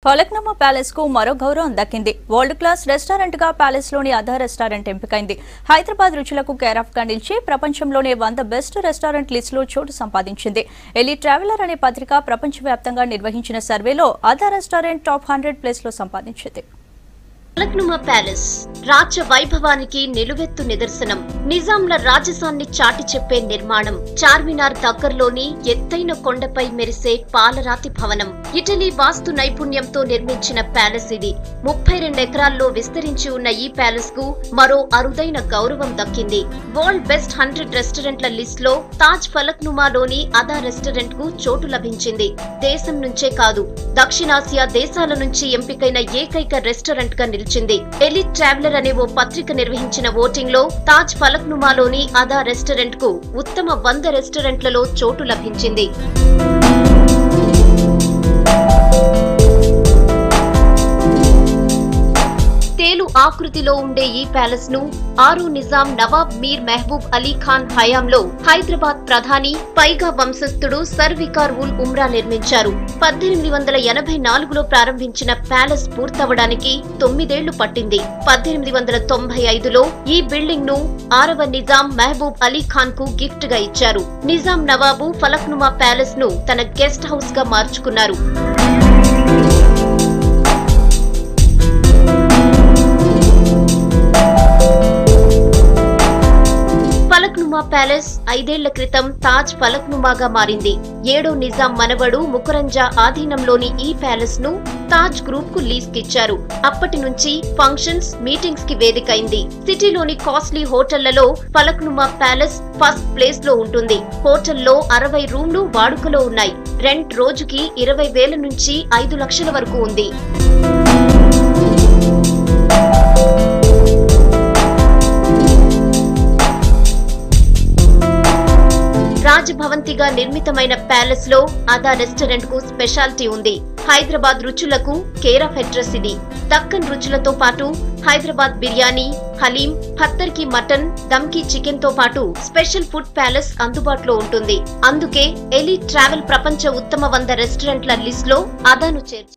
Falaknuma palace కు మరో గౌరవం దక్కింది. వరల్డ్ క్లాస్ రెస్టారెంట్ గా ప్యాలెస్ లోని ఆదా రెస్టారెంట్ ఎంపికైంది. హైదరాబాద్ రుచులకు కేర్ ఆఫ్ గా నిలిచి ప్రపంచంలోనే 100 బెస్ట్ రెస్టారెంట్ లిస్ట్ లో చోటు సంపాదించింది. ఎలీట్ ట్రావెలర్ అనే పత్రిక ప్రపంచవ్యాప్తంగా నిర్వహించిన సర్వేలో ఆదా రెస్టారెంట్ టాప్ 100 ప్లేస్ లో సంపాదించింది. ఫలక్నుమా ప్యాలెస్ రాజ్య వైభవానికి నిలువెత్తు నిదర్శనం. నిజాంల రాజసాన్ని చాటి చెప్పే నిర్మాణం. చార్మినార్ దగ్గరలోని ఎత్తైన కొండపై మెరిసే పాలరాతి భవనం. ఇటలీ వాస్తు నైపుణ్యంతో నిర్మించిన ప్యాలెస్ ఇది. 32 ఎకరాల్లో విస్తరించి ఉన్న ఈ ప్యాలెస్ కు మరో అరుదైన గౌరవం దక్కింది. వరల్డ్ బెస్ట్ 100 రెస్టారెంట్ల లిస్ట్ లో తాజ్ ఫలక్నుమాలోని అదా రెస్టారెంట్ కు చోటు లభించింది. దేశం నుంచే కాదు, దక్షిణాసియా దేశాల నుంచి ఎంపికైన ఏకైక రెస్టారెంట్ గా నిలిచింది. ఎలీట్ ట్రావెలర్ అనే ఓ పత్రిక నిర్వహించిన ఓటింగ్ లో తాజ్ ఫలక్నుమాలోని అదా రెస్టారెంట్ కు ఉత్తమ 100 రెస్టారెంట్లలో చోటు లభించింది. తేలు ఆకృతిలో ఉండే ఈ ప్యాలెస్ ను ఆరో నిజాం నవాబ్ మీర్ మెహబూబ్ అలీ ఖాన్ హయాంలో హైదరాబాద్ ప్రధాని పైగా వంశస్థుడు సర్వికార్ ఉల్ ఉమ్రా నిర్మించారు. 1884లో ప్రారంభించిన ప్యాలెస్ పూర్తవడానికి 9 ఏళ్లు పట్టింది. 1895లో ఈ బిల్డింగ్ ను 6వ నిజాం మెహబూబ్ అలీ ఖాన్ కు గిఫ్ట్ గా ఇచ్చారు. నిజాం నవాబు ఫలక్నుమా ప్యాలెస్ ను తన గెస్ట్ హౌస్ గా మార్చుకున్నారు. ఫలక్నుమా ప్యాలెస్ 5 ఏళ్ల క్రితం తాజ్ ఫలక్నుమాగా మారింది. 7వ నిజాం మనవడు ముకరంజా ఆధీనంలోని ఈ ప్యాలెస్ ను తాజ్ గ్రూప్ కు లీజ్ కిచ్చారు. అప్పటి నుంచి ఫంక్షన్స్, మీటింగ్స్ కి వేదికైంది. సిటీలోని కాస్ట్లీ హోటళ్లలో ఫలక్నుమా ప్యాలెస్ ఫస్ట్ ప్లేస్ లో ఉంటుంది. హోటల్లో 60 రూమ్లు వాడుకలో ఉన్నాయి. రెంట్ రోజుకి 20,000 నుంచి 5 లక్షల వరకు ఉంది. రాజభవంతిగా నిర్మితమైన ప్యాలెస్ లో అదా రెస్టారెంట్ కు స్పెషాలిటీ ఉంది. హైదరాబాద్ రుచులకు కేర్ ఆఫ్ అడ్రస్ ఇది. దక్కన్ రుచులతో పాటు హైదరాబాద్ బిర్యానీ, హలీం, పత్తర్ కి మటన్, దమ్ కి చికెన్ తో పాటు స్పెషల్ ఫుడ్ ప్యాలెస్ అందుబాటులో ఉంటుంది. అందుకే ఎలీట్ ట్రావెల్ ప్రపంచ ఉత్తమ 100 రెస్టారెంట్ల లిస్ట్ లో అదాను చేర్చి